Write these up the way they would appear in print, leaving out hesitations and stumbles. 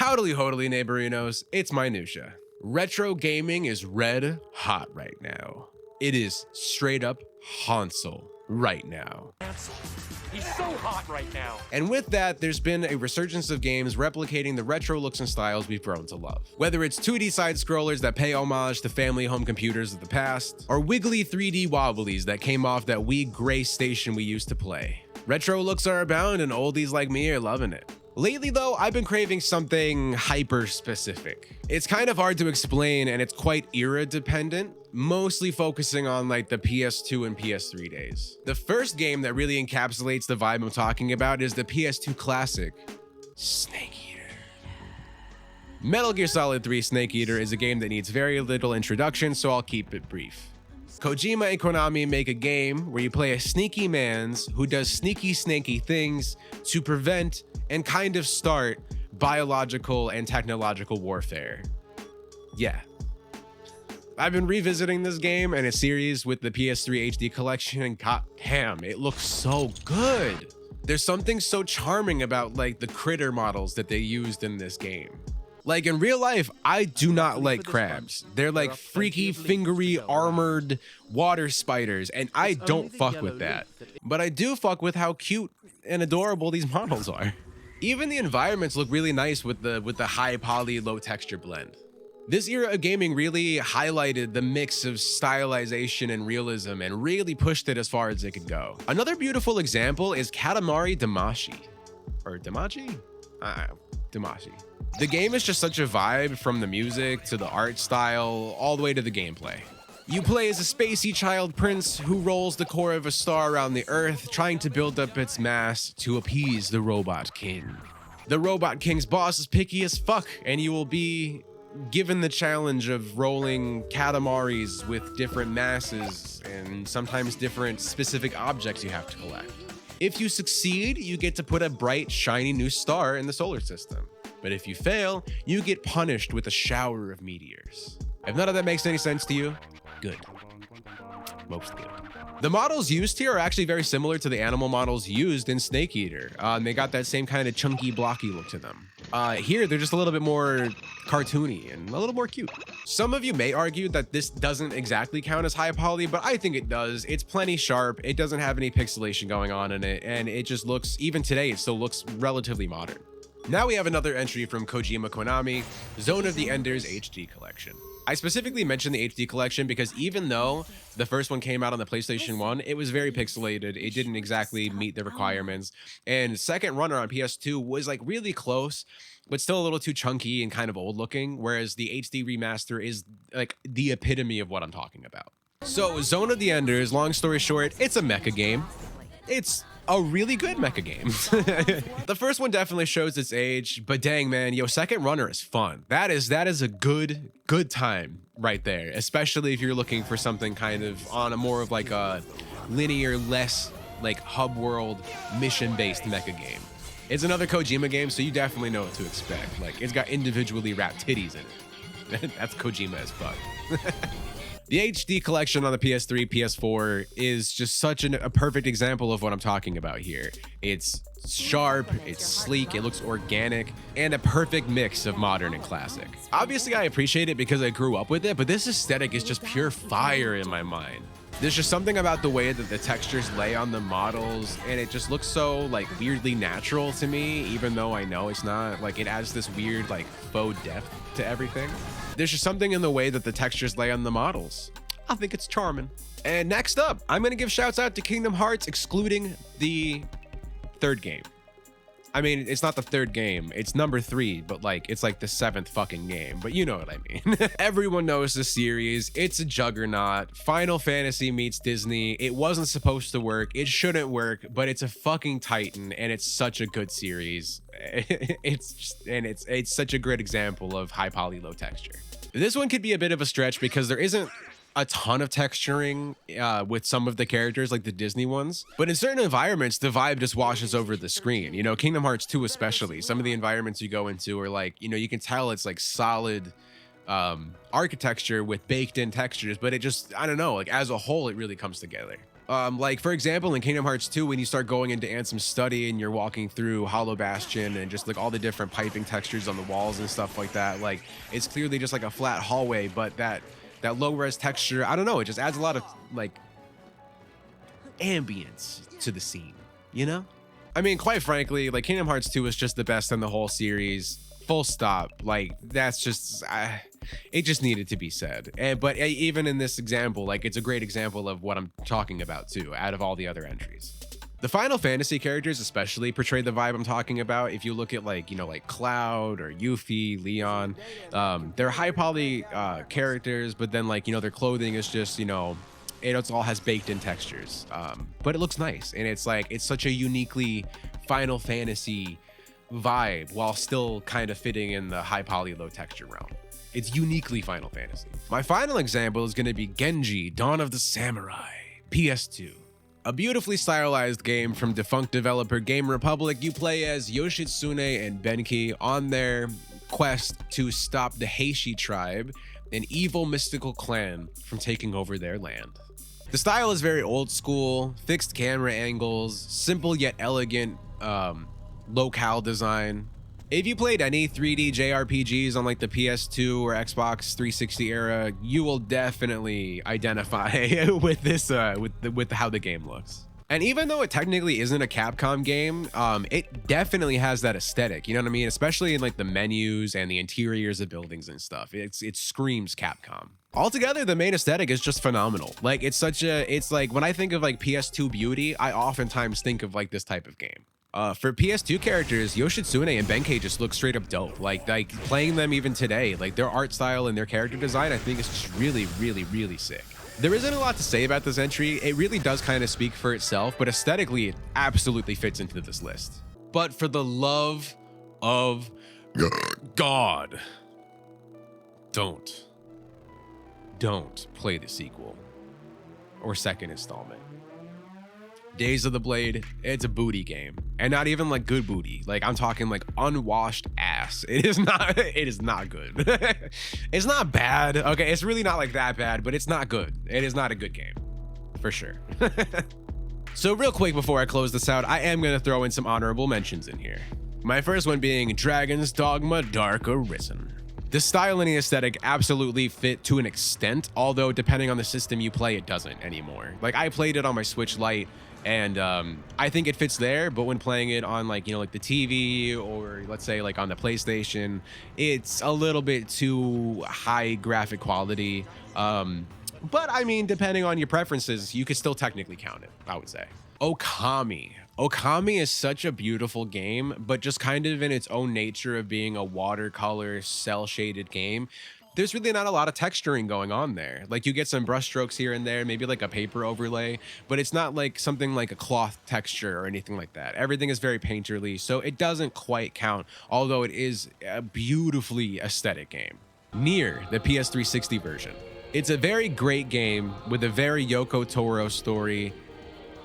Howdly hodly neighborinos, it's Minutia. Retro gaming is red hot right now. It is straight up Hansel right now. He's so hot right now. And with that, there's been a resurgence of games replicating the retro looks and styles we've grown to love. Whether it's 2D side-scrollers that pay homage to family home computers of the past, or wiggly 3D wobblies that came off that Wii Gray station we used to play. Retro looks are abound and oldies like me are loving it. Lately though, I've been craving something hyper-specific. It's kind of hard to explain and it's quite era dependent, mostly focusing on like the PS2 and PS3 days. The first game that really encapsulates the vibe I'm talking about is the PS2 classic, Snake Eater. Metal Gear Solid 3 Snake Eater is a game that needs very little introduction, so I'll keep it brief. Kojima and Konami make a game where you play a sneaky mans who does sneaky snaky things to prevent and kind of start biological and technological warfare. Yeah. I've been revisiting this game and its series with the PS3 HD collection, and god damn, it looks so good. There's something so charming about like the critter models that they used in this game. Like in real life, I do not like crabs. They're like freaky, fingery, armored water spiders, and I don't fuck with that. But I do fuck with how cute and adorable these models are. Even the environments look really nice with the high poly, low texture blend. This era of gaming really highlighted the mix of stylization and realism and really pushed it as far as it could go. Another beautiful example is Katamari Damacy. Or Damacy? Damacy. The game is just such a vibe, from the music to the art style, all the way to the gameplay. You play as a spacey child prince who rolls the core of a star around the earth, trying to build up its mass to appease the Robot King. The Robot King's boss is picky as fuck, and you will be given the challenge of rolling Katamaris with different masses and sometimes different specific objects you have to collect. If you succeed, you get to put a bright, shiny new star in the solar system. But if you fail, you get punished with a shower of meteors. If none of that makes any sense to you, good. Most good. The models used here are actually very similar to the animal models used in Snake Eater. They got that same kind of chunky, blocky look to them. Here, they're just a little bit more cartoony and a little more cute. Some of you may argue that this doesn't exactly count as high poly, but I think it does. It's plenty sharp. It doesn't have any pixelation going on in it, and it just looks, even today, it still looks relatively modern. Now we have another entry from Kojima Konami, Zone of the Enders HD Collection. I specifically mentioned the HD Collection because even though the first one came out on the PlayStation 1, it was very pixelated. It didn't exactly meet the requirements. And Second Runner on PS2 was like really close, but still a little too chunky and kind of old looking, whereas the HD remaster is like the epitome of what I'm talking about. So Zone of the Enders, long story short, it's a mecha game. It's a really good mecha game. The first one definitely shows its age, but dang man, yo, Second Runner is fun. That is a good time right there, especially if you're looking for something kind of on a more of like a linear, less like hub world mission-based mecha game. It's another Kojima game, so you definitely know what to expect. Like, it's got individually wrapped titties in it. That's Kojima as fuck. The HD collection on the PS3, PS4 is just such a perfect example of what I'm talking about here. It's sharp, it's sleek, it looks organic, and a perfect mix of modern and classic. Obviously, I appreciate it because I grew up with it, but this aesthetic is just pure fire in my mind. There's just something about the way that the textures lay on the models, and it just looks so like weirdly natural to me, even though I know it's not. Like, it adds this weird like faux depth to everything. There's just something in the way that the textures lay on the models. I think it's charming. And next up, I'm gonna give shouts out to Kingdom Hearts, excluding the third game. I mean, it's not the third game, it's number 3, but like, it's like the 7th fucking game, but you know what I mean. Everyone knows the series, it's a juggernaut. Final Fantasy meets Disney. It wasn't supposed to work, it shouldn't work, but it's a fucking titan, and it's such a good series. It's such a great example of high poly, low texture. This one could be a bit of a stretch because there isn't a ton of texturing with some of the characters like the Disney ones, but in certain environments the vibe just washes over the screen. You know, Kingdom Hearts 2 especially, some of the environments you go into are like, you know, you can tell it's like solid architecture with baked in textures, but it just, I don't know, like as a whole it really comes together. Like for example, in Kingdom Hearts 2, when you start going into Ansem study and you're walking through Hollow Bastion and just like all the different piping textures on the walls and stuff like that, like it's clearly just like a flat hallway, but that low res texture, I don't know, it just adds a lot of like ambience to the scene, you know? I mean, quite frankly, like Kingdom Hearts 2 is just the best in the whole series. Full stop. Like that's just it just needed to be said. But even in this example, like it's a great example of what I'm talking about too, out of all the other entries. The Final Fantasy characters especially portray the vibe I'm talking about. If you look at like, you know, like Cloud or Yuffie, Leon, they're high poly characters, but then like, you know, their clothing is just, you know, it all has baked in textures, but it looks nice. And it's like, it's such a uniquely Final Fantasy vibe while still kind of fitting in the high poly, low texture realm. It's uniquely Final Fantasy. My final example is going to be Genji, Dawn of the Samurai, PS2. A beautifully stylized game from defunct developer Game Republic. You play as Yoshitsune and Benki on their quest to stop the Heishi tribe, an evil mystical clan, from taking over their land. The style is very old school, fixed camera angles, simple yet elegant locale design. If you played any 3D JRPGs on like the PS2 or Xbox 360 era, you will definitely identify with this, with how the game looks. And even though it technically isn't a Capcom game, it definitely has that aesthetic, you know what I mean? Especially in like the menus and the interiors of buildings and stuff. It screams Capcom. Altogether, the main aesthetic is just phenomenal. Like it's like when I think of like PS2 beauty, I oftentimes think of like this type of game. For PS2 characters, Yoshitsune and Benkei just look straight up dope. Like playing them even today, like their art style and their character design, I think is just really, really, really sick. There isn't a lot to say about this entry. It really does kind of speak for itself, but aesthetically, it absolutely fits into this list. But for the love of God, don't play the sequel or second installment. Days of the Blade, it's a booty game, and not even like good booty. Like I'm talking like unwashed ass. It is not good. It's not bad. Okay, it's really not like that bad, but it's not good. It is not a good game for sure. So real quick before I close this out, I am gonna throw in some honorable mentions in here. My first one being Dragon's Dogma Dark Arisen. The style and the aesthetic absolutely fit to an extent, although depending on the system you play, it doesn't anymore. Like I played it on my Switch Lite, and I think it fits there, but when playing it on like, you know, like the TV or let's say like on the PlayStation, it's a little bit too high graphic quality. But I mean, depending on your preferences, you could still technically count it, I would say. Okami. Okami is such a beautiful game, but just kind of in its own nature of being a watercolor cell shaded game, there's really not a lot of texturing going on there. Like you get some brush strokes here and there, maybe like a paper overlay, but it's not like something like a cloth texture or anything like that. Everything is very painterly, so it doesn't quite count, although it is a beautifully aesthetic game. Nier, the PS360 version. It's a very great game with a very Yoko Taro story,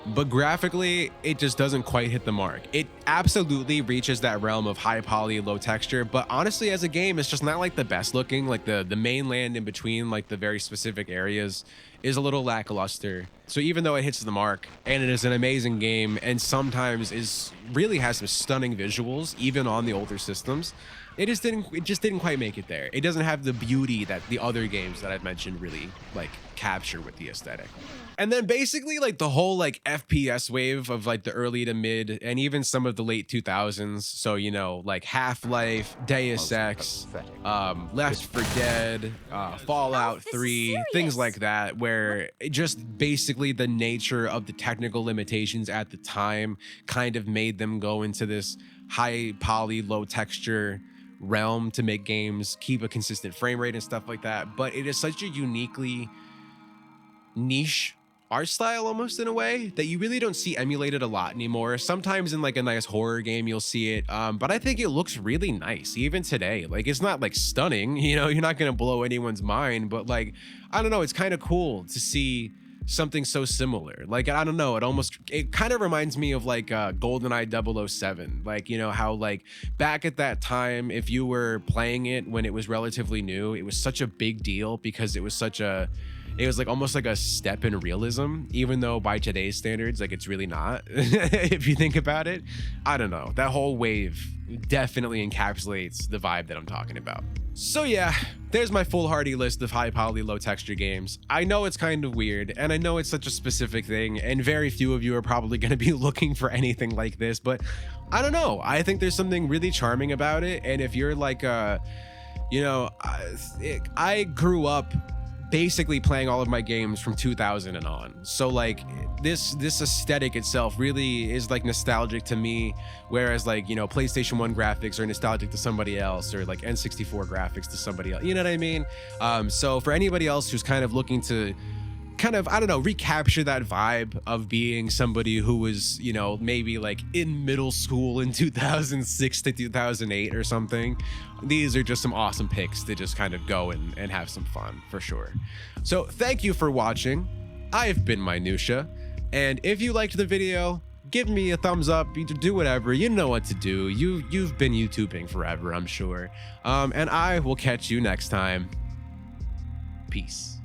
but graphically, it just doesn't quite hit the mark. It absolutely reaches that realm of high poly, low texture, but honestly, as a game, it's just not like the best looking. Like the mainland in between, like the very specific areas, is a little lackluster. So even though it hits the mark, and it is an amazing game, and sometimes really has some stunning visuals, even on the older systems, it just didn't quite make it there. It doesn't have the beauty that the other games that I've mentioned really like capture with the aesthetic. And then basically like the whole like FPS wave of like the early to mid and even some of the late 2000s. So, you know, like Half-Life, Deus Ex, Left 4 Dead, Fallout 3, things like that, where it just basically the nature of the technical limitations at the time kind of made them go into this high poly, low texture realm to make games keep a consistent frame rate and stuff like that. But it is such a uniquely niche art style almost in a way that you really don't see emulated a lot anymore. Sometimes in like a nice horror game you'll see it, but I think it looks really nice even today. Like it's not like stunning, you know, you're not gonna blow anyone's mind, but like I don't know, it's kind of cool to see something so similar. Like I don't know, it kind of reminds me of like GoldenEye 007. Like, you know how like back at that time, if you were playing it when it was relatively new, it was such a big deal because it was such a it was like almost like a step in realism, even though by today's standards, like it's really not. If you think about it, I don't know. That whole wave definitely encapsulates the vibe that I'm talking about. So yeah, there's my foolhardy list of high poly, low texture games. I know it's kind of weird, and I know it's such a specific thing, and very few of you are probably going to be looking for anything like this, but I don't know. I think there's something really charming about it, and if you're like, you know, I grew up basically playing all of my games from 2000 and on. So like this aesthetic itself really is like nostalgic to me, whereas like, you know, PlayStation 1 graphics are nostalgic to somebody else, or like N64 graphics to somebody else. You know what I mean? So for anybody else who's kind of looking to kind of, I don't know, recapture that vibe of being somebody who was, you know, maybe like in middle school in 2006 to 2008 or something, these are just some awesome picks to just kind of go and have some fun for sure. So thank you for watching. I've been Minutia, and if you liked the video, give me a thumbs up, do whatever, you know what to do. You've been YouTubing forever, I'm sure. And I will catch you next time. Peace.